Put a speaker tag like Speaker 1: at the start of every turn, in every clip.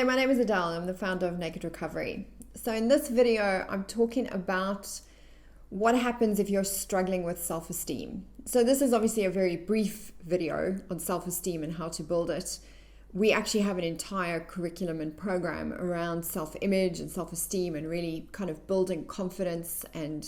Speaker 1: Hi, my name is Adele. I'm the founder of Naked.Recovery. So in this video, I'm talking about what happens if you're struggling with self-esteem. So this is obviously a very brief video on self-esteem and how to build it. We actually have an entire curriculum and program around self-image and self-esteem and really kind of building confidence and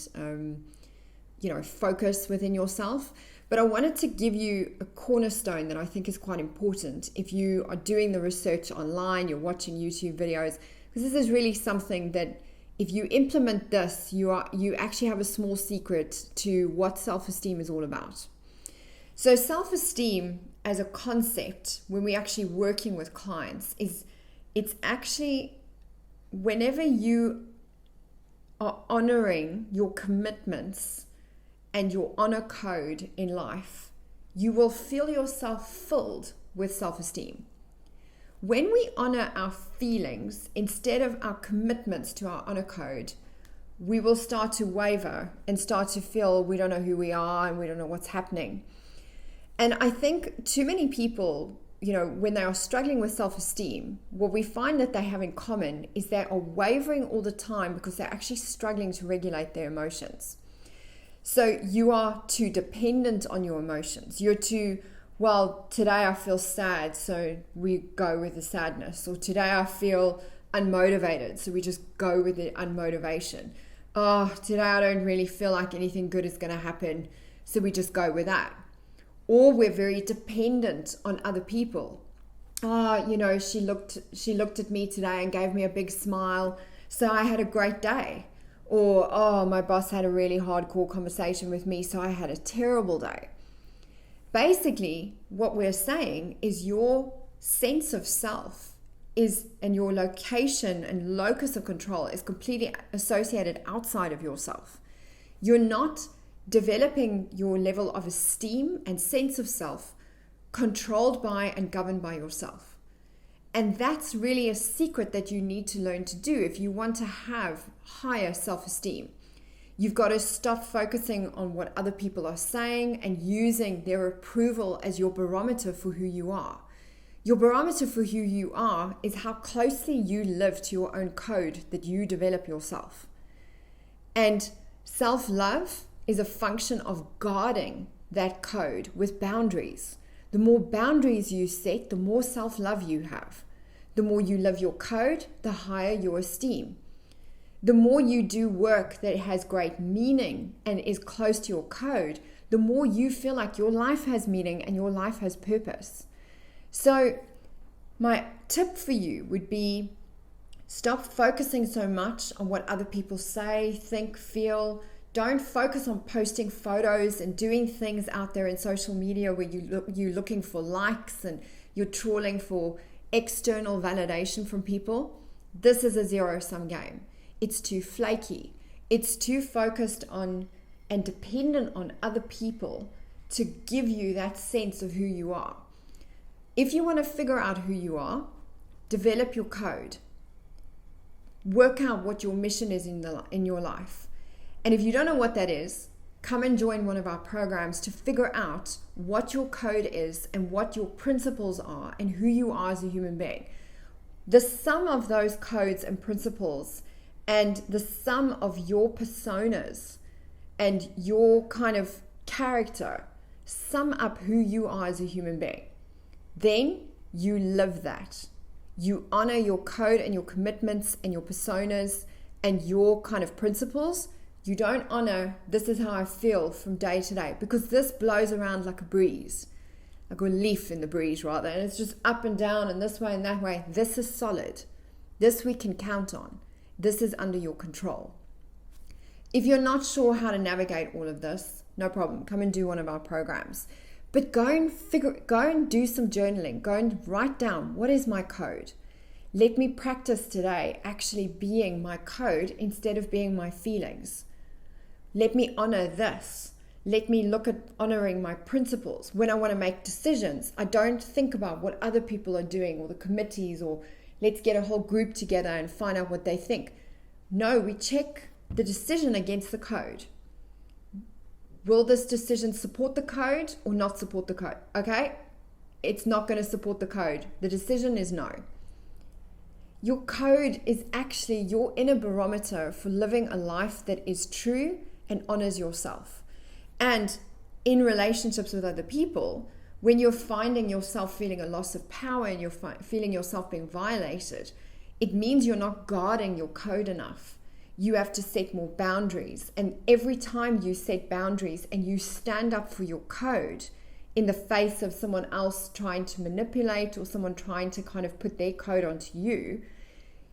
Speaker 1: focus within yourself. But I wanted to give you a cornerstone that I think is quite important if you are doing the research online, you're watching YouTube videos, because this is really something that if you implement this, you actually have a small secret to what self-esteem is all about. So self-esteem as a concept, when we're actually working with clients, it's actually whenever you are honoring your commitments and your honor code in life, you will feel yourself filled with self-esteem. When we honor our feelings instead of our commitments to our honor code, we will start to waver and start to feel we don't know who we are and we don't know what's happening. And I think too many people, when they are struggling with self-esteem, what we find that they have in common is they are wavering all the time because they're actually struggling to regulate their emotions. So you are too dependent on your emotions. You're too, today I feel sad, so we go with the sadness. Or today I feel unmotivated, so we just go with the unmotivation. Oh, today I don't really feel like anything good is going to happen, so we just go with that. Or we're very dependent on other people. She looked at me today and gave me a big smile, so I had a great day. Or, my boss had a really hardcore conversation with me, so I had a terrible day. Basically, what we're saying is your sense of self and your location and locus of control is completely associated outside of yourself. You're not developing your level of esteem and sense of self controlled by and governed by yourself. And that's really a secret that you need to learn to do if you want to have higher self-esteem. You've got to stop focusing on what other people are saying and using their approval as your barometer for who you are. Your barometer for who you are is how closely you live to your own code that you develop yourself. And self-love is a function of guarding that code with boundaries. The more boundaries you set, the more self-love you have. The more you live your code, the higher your esteem. The more you do work that has great meaning and is close to your code, the more you feel like your life has meaning and your life has purpose. So my tip for you would be stop focusing so much on what other people say, think, feel. Don't focus on posting photos and doing things out there in social media where you're looking for likes and you're trawling for external validation from people. This is a zero-sum game. It's too flaky. It's too focused on and dependent on other people to give you that sense of who you are. If you want to figure out who you are, develop your code. Work out what your mission is in your life. And if you don't know what that is, come and join one of our programs to figure out what your code is and what your principles are and who you are as a human being. The sum of those codes and principles and the sum of your personas and your kind of character sum up who you are as a human being. Then you live that. You honor your code and your commitments and your personas and your kind of principles. You don't honor, this is how I feel from day to day, because this blows around like a breeze, like a leaf in the breeze rather, and it's just up and down and this way and that way. This is solid. This we can count on. This is under your control. If you're not sure how to navigate all of this, no problem. Come and do one of our programs. But go and do some journaling. Go and write down, what is my code? Let me practice today actually being my code instead of being my feelings. Let me honor this. Let me look at honoring my principles. When I want to make decisions, I don't think about what other people are doing or the committees or let's get a whole group together and find out what they think. No, we check the decision against the code. Will this decision support the code or not support the code? Okay? It's not going to support the code. The decision is no. Your code is actually your inner barometer for living a life that is true and honors yourself. And in relationships with other people, when you're finding yourself feeling a loss of power and you're feeling yourself being violated, it means you're not guarding your code enough. You have to set more boundaries. And every time you set boundaries and you stand up for your code in the face of someone else trying to manipulate or someone trying to kind of put their code onto you,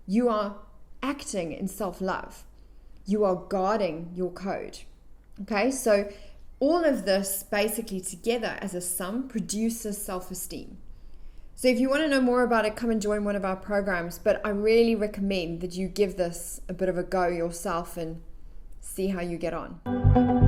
Speaker 1: you are acting in self-love. You are guarding your code. Okay, so all of this basically together as a sum produces self-esteem. So if you want to know more about it, come and join one of our programs. But I really recommend that you give this a bit of a go yourself and see how you get on.